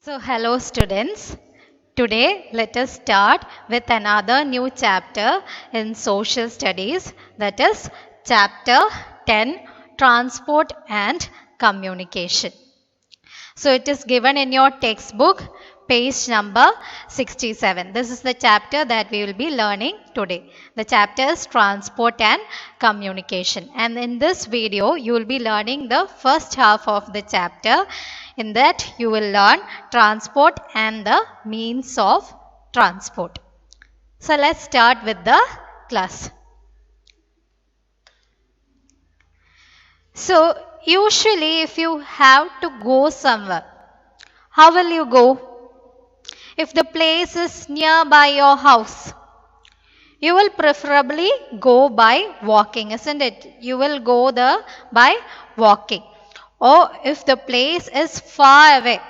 So, hello students. Today, let us start with another new chapter in social studies, that is chapter 10, Transport and Communication. So, it is given in your textbook, page number 67. This is the chapter that we will be learning today. The chapter is Transport and Communication. And in this video, you will be learning the first half of the chapter. In that, you will learn transport and the means of transport. So, let's start with the class. So, usually if you have to go somewhere, how will you go? If the place is nearby your house, you will preferably go by walking, isn't it? You will go there by walking. Or if the place is far away,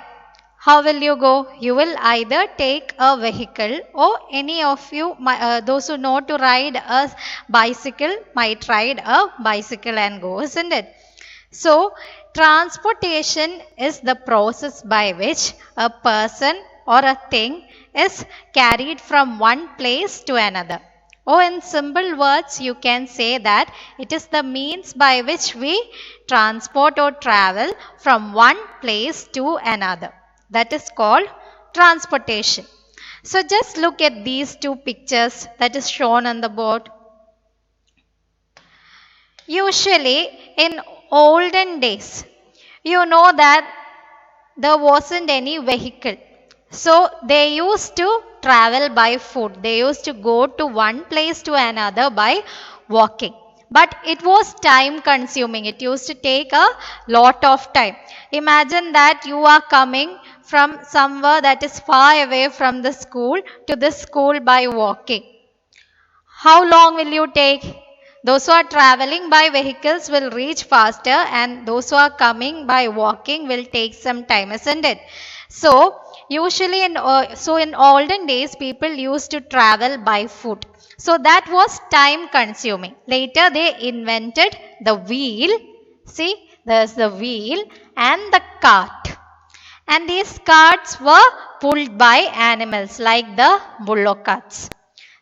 how will you go? You will either take a vehicle, or any of you, those who know to ride a bicycle, might ride a bicycle and go, isn't it? So, transportation is the process by which a person or a thing is carried from one place to another. Or in simple words, you can say that it is the means by which we transport or travel from one place to another. That is called transportation. So just look at these two pictures that is shown on the board. Usually in olden days, you know that there wasn't any vehicle. So they used to travel by foot. They used to go to one place to another by walking. But it was time consuming. It used to take a lot of time. Imagine that you are coming from somewhere that is far away from the school to the school by walking. How long will you take? Those who are traveling by vehicles will reach faster, and those who are coming by walking will take some time, isn't it? So, usually in olden days, people used to travel by foot. So, that was time consuming. Later, they invented the wheel. See, there's the wheel and the cart. And these carts were pulled by animals like the bullock carts.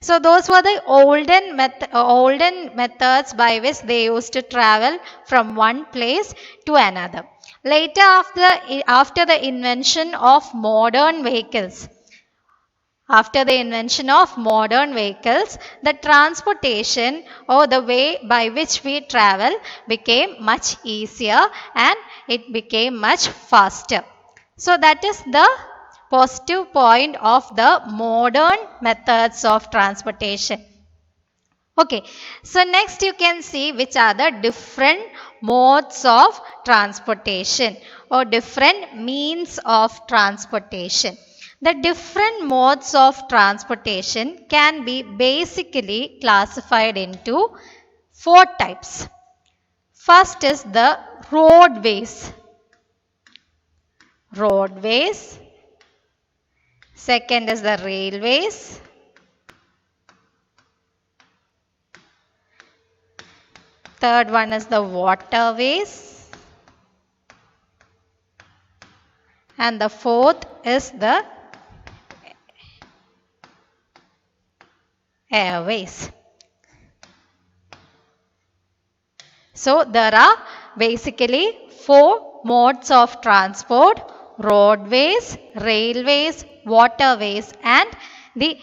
So those were the olden methods by which they used to travel from one place to another. Later, after the invention of modern vehicles, the transportation or the way by which we travel became much easier and it became much faster. So that is the positive point of the modern methods of transportation. Okay, so next you can see which are the different modes of transportation or different means of transportation. The different modes of transportation can be basically classified into 4 types. First is the roadways. Second is the railways. Third one is the waterways. And the fourth is the airways. So there are basically 4 modes of transport: roadways, railways, waterways and the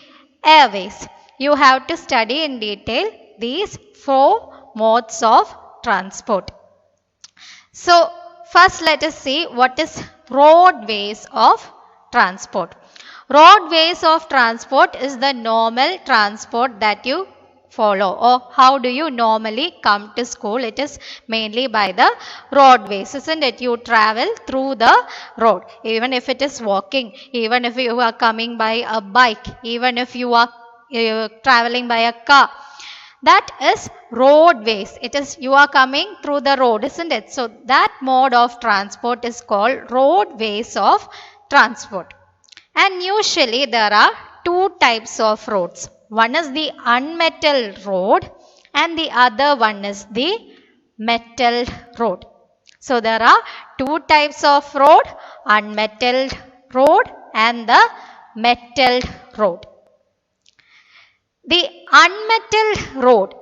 airways. You have to study in detail these 4 modes of transport. So first let us see what is roadways of transport. Roadways of transport is the normal transport that you follow, or how do you normally come to school? It is mainly by the roadways, isn't it? You travel through the road, even if it is walking, even if you are coming by a bike, even if you are traveling by a car. That is roadways. It is you are coming through the road, isn't it? So that mode of transport is called roadways of transport. And usually there are 2 types of roads. One is the unmetalled road and the other one is the metalled road. So there are 2 types of road: unmetalled road and the metalled road. The unmetalled road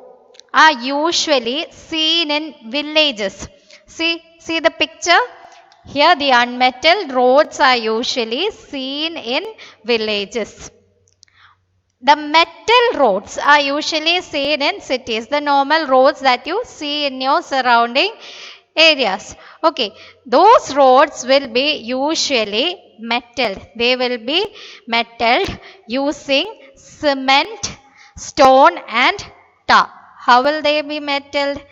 are usually seen in villages. See the picture? Here the unmetalled roads are usually seen in villages. The metal roads are usually seen in cities, the normal roads that you see in your surrounding areas. Okay, those roads will be usually metalled. They will be metalled using cement, stone and tar. How will they be metalled?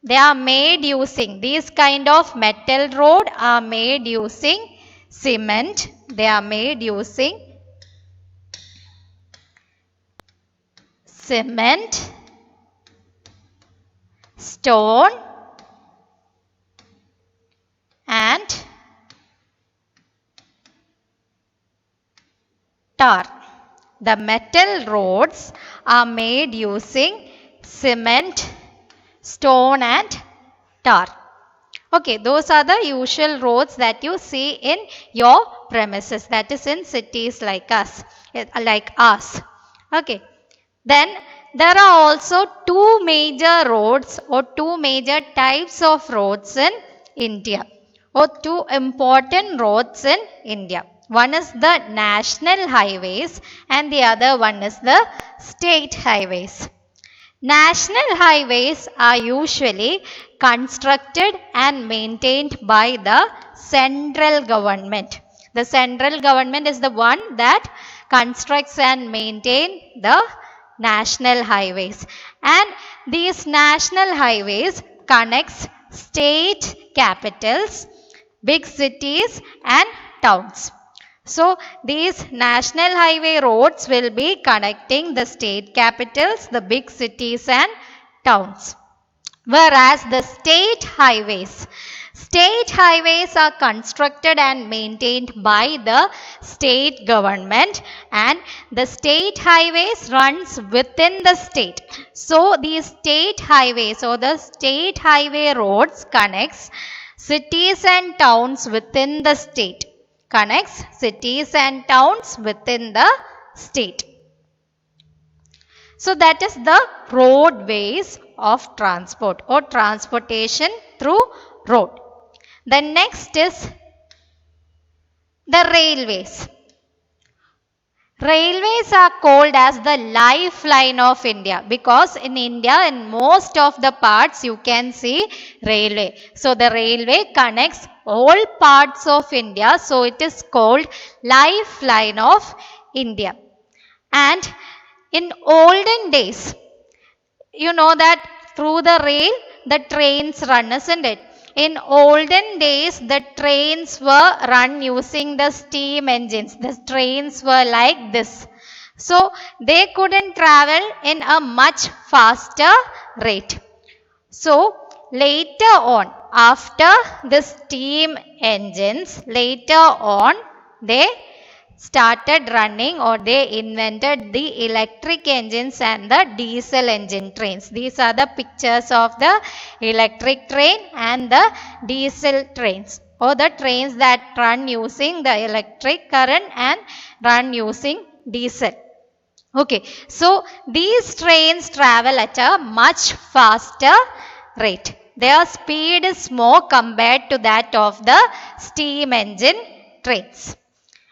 They are made using, these kind of metal road are made using cement. They are made using cement, stone and tar. The metal roads are made using cement, stone and tar. Okay, those are the usual roads that you see in your premises, that is in cities like us, like ours. Okay, then there are also two major roads or two major types of roads in India, or two important roads in India. One is the national highways and the other one is the state highways. National highways are usually constructed and maintained by the central government. The central government is the one that constructs and maintains the national highways. And these national highways connects state capitals, big cities and towns. So, these national highway roads will be connecting the state capitals, the big cities and towns. Whereas the state highways are constructed and maintained by the state government, and the state highways runs within the state. So, these state highways or the state highway roads connects cities and towns within the state. Connects cities and towns within the state. So that is the roadways of transport or transportation through road. The next is the railways. Railways are called as the lifeline of India because in India, in most of the parts, you can see railway. So, the railway connects all parts of India. So, it is called lifeline of India. And in olden days, you know that through the rail, the trains run, isn't it? In olden days, the trains were run using the steam engines. The trains were like this. So, they couldn't travel in a much faster rate. So, later on, after the steam engines, later on, they started running or they invented the electric engines and the diesel engine trains. These are the pictures of the electric train and the diesel trains, or the trains that run using the electric current and run using diesel. Okay, so these trains travel at a much faster rate. Their speed is more compared to that of the steam engine trains.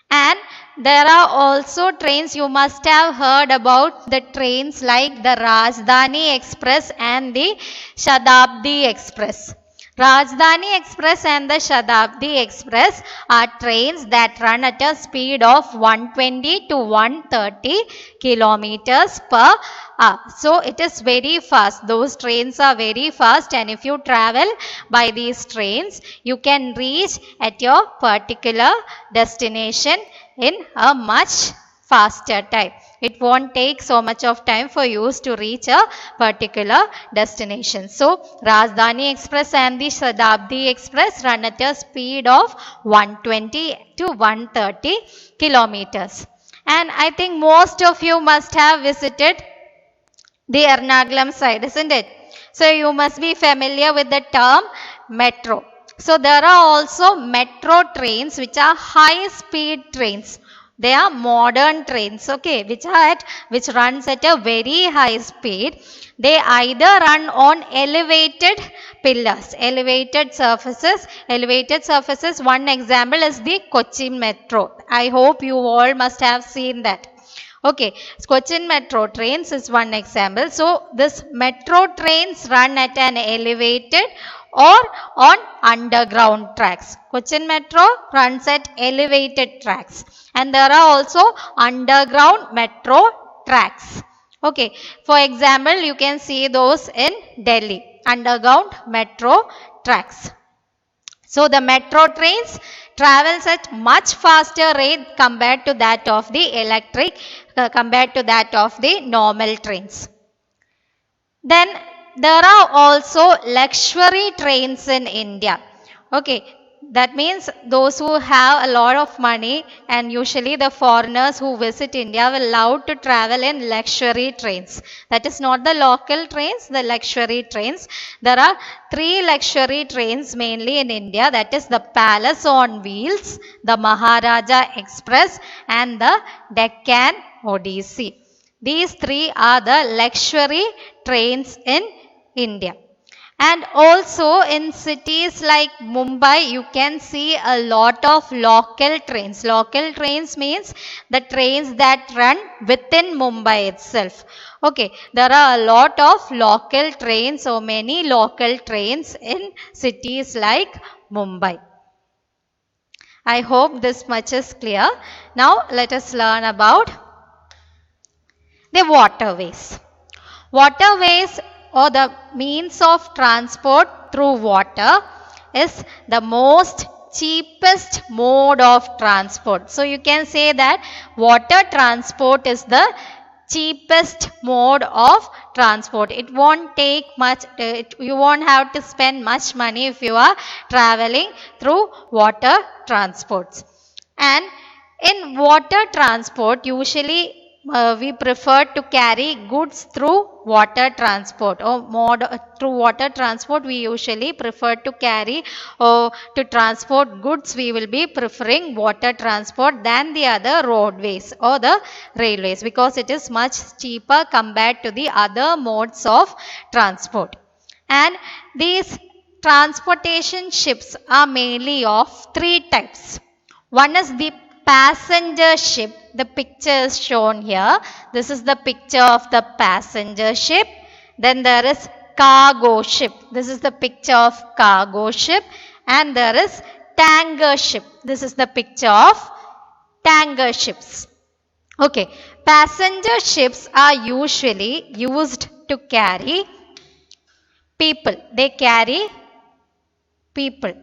And there are also trains, you must have heard about the trains like the Rajdhani Express and the Shatabdi Express. Rajdhani Express and the Shatabdi Express are trains that run at a speed of 120 to 130 kilometers per hour. So, it is very fast. Those trains are very fast, and if you travel by these trains, you can reach at your particular destination in a much faster time. It won't take so much of time for you to reach a particular destination. So, Rajdhani Express and the Shatabdi Express run at a speed of 120 to 130 kilometers. And I think most of you must have visited the Ernakulam side, isn't it? So, you must be familiar with the term metro. So there are also metro trains which are high speed trains. They are modern trains, okay, which runs at a very high speed. They either run on elevated pillars, elevated surfaces. Elevated surfaces, one example is the Cochin Metro. I hope you all must have seen that. Okay, Cochin Metro trains is one example. So, this metro trains run at an elevated or on underground tracks. Cochin Metro runs at elevated tracks, and there are also underground metro tracks. Okay, for example, you can see those in Delhi, underground metro tracks. So the metro trains travels at much faster rate compared to that of the compared to that of the normal trains. Then there are also luxury trains in India. Okay, that means those who have a lot of money, and usually the foreigners who visit India will love to travel in luxury trains. That is not the local trains, the luxury trains. There are three luxury trains mainly in India. That is the Palace on Wheels, the Maharaja Express, and the Deccan Odyssey. These three are the luxury trains in India. And also in cities like Mumbai, you can see a lot of local trains. Local trains means the trains that run within Mumbai itself. Okay, there are a lot of local trains, so many local trains in cities like Mumbai. I hope this much is clear. Now let us learn about the waterways. Waterways, or the means of transport through water, is the most cheapest mode of transport. So you can say that water transport is the cheapest mode of transport. It won't take much, you won't have to spend much money if you are traveling through water transports. And in water transport, usually we prefer to carry goods through water transport, or through water transport we usually prefer to carry, or to transport goods we will be preferring water transport than the other roadways or the railways, because it is much cheaper compared to the other modes of transport. And these transportation ships are mainly of three types. One is the passenger ship. The picture is shown here. This is the picture of the passenger ship. Then there is cargo ship. This is the picture of cargo ship. And there is tanker ship. This is the picture of tanker ships. Okay, passenger ships are usually used to carry people. They carry people.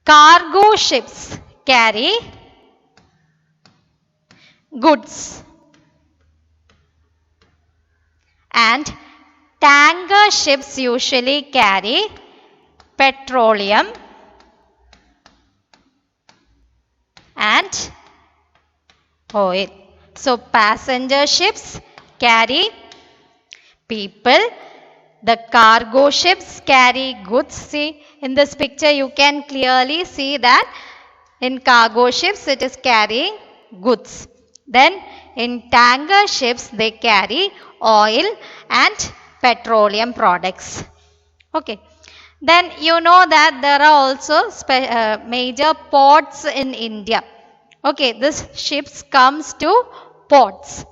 Cargo ships carry goods, and tanker ships usually carry petroleum and oil. So passenger ships carry people. The cargo ships carry goods. See, in this picture you can clearly see that in cargo ships it is carrying goods. Then in tanker ships they carry oil and petroleum products. Okay. Then you know that there are also major ports in India. Okay, this ships comes to ports.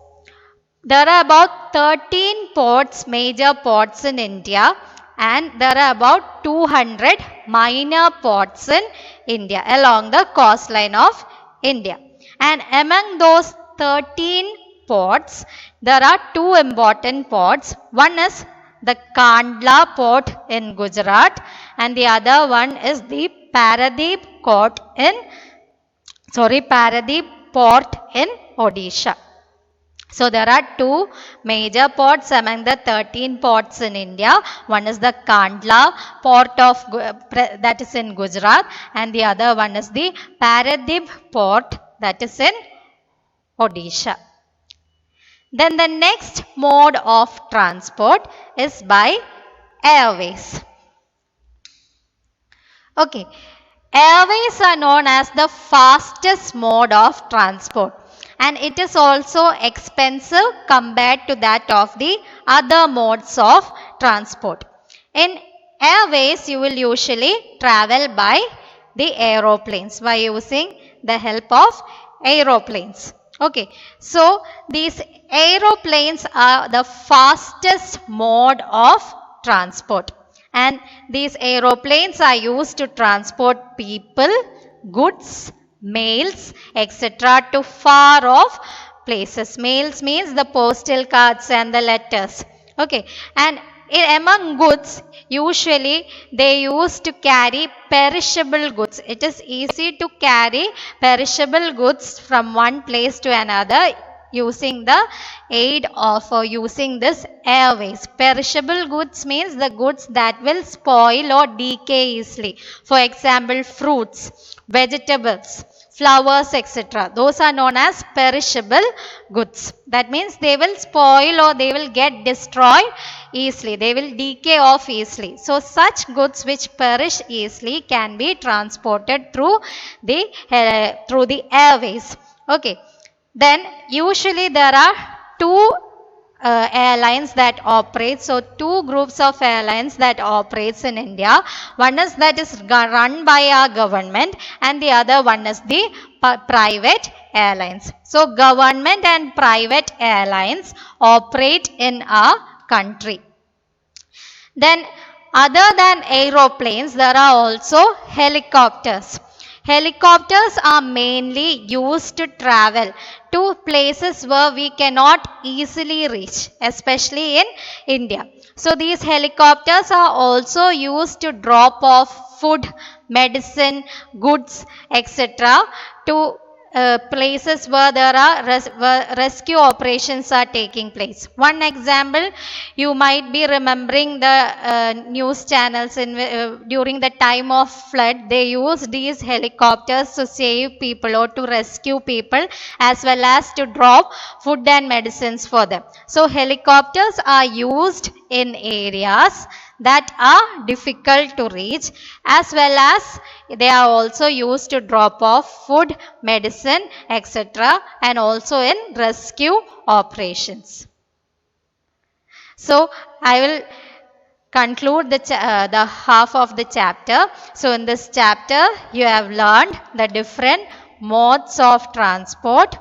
There are about 13 ports, major ports in India, and there are about 200 minor ports in India along the coastline of India. And among those 13 ports, there are two important ports. One is the Kandla port in Gujarat, and the other one is the Paradip port in Odisha. So there are two major ports among the 13 ports in India. One is the Kandla port that is in Gujarat, and the other one is the Paradip port that is in Odisha. Then the next mode of transport is by airways. Okay, airways are known as the fastest mode of transport, and it is also expensive compared to that of the other modes of transport. In airways, you will usually travel by the aeroplanes by using the help of aeroplanes. Okay, so these aeroplanes are the fastest mode of transport, and these aeroplanes are used to transport people, goods, mails, etc. to far off places. Mails means the postal cards and the letters. Okay, and among goods, usually they used to carry perishable goods. It is easy to carry perishable goods from one place to another using the aid of or using this airways. Perishable goods means the goods that will spoil or decay easily. For example, fruits, vegetables, flowers, etc. Those are known as perishable goods. That means they will spoil or they will get destroyed easily. They will decay off easily. So such goods which perish easily can be transported through the airways. Okay. Then usually there are two airlines that operate. So two groups of airlines that operates in India. One is that is run by our government, and the other one is the private airlines. So government and private airlines operate in our country. Then other than aeroplanes, there are also helicopters. Helicopters are mainly used to travel to places where we cannot easily reach, especially in India. So these helicopters are also used to drop off food, medicine, goods, etc. to places where there are rescue operations are taking place. One example, you might be remembering the news channels during the time of flood. They use these helicopters to save people or to rescue people, as well as to drop food and medicines for them. So helicopters are used in areas that are difficult to reach, as well as they are also used to drop off food, medicine, etc. and also in rescue operations. So I will conclude the half of the chapter. So in this chapter you have learned the different modes of transport.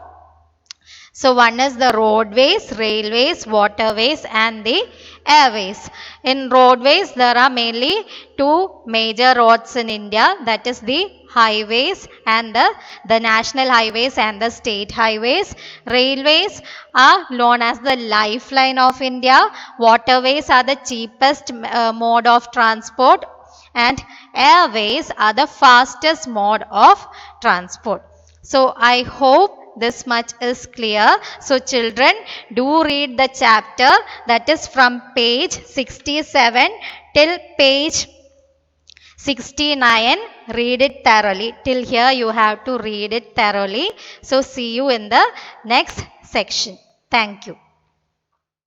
So one is the roadways, railways, waterways and the airways. In roadways, there are mainly two major roads in India, that is the highways and the national highways and the state highways. Railways are known as the lifeline of India. Waterways are the cheapest mode of transport, and airways are the fastest mode of transport. So I hope this much is clear. So children, do read the chapter, that is from page 67 till page 69. Read it thoroughly. Till here you have to read it thoroughly. So see you in the next section. Thank you.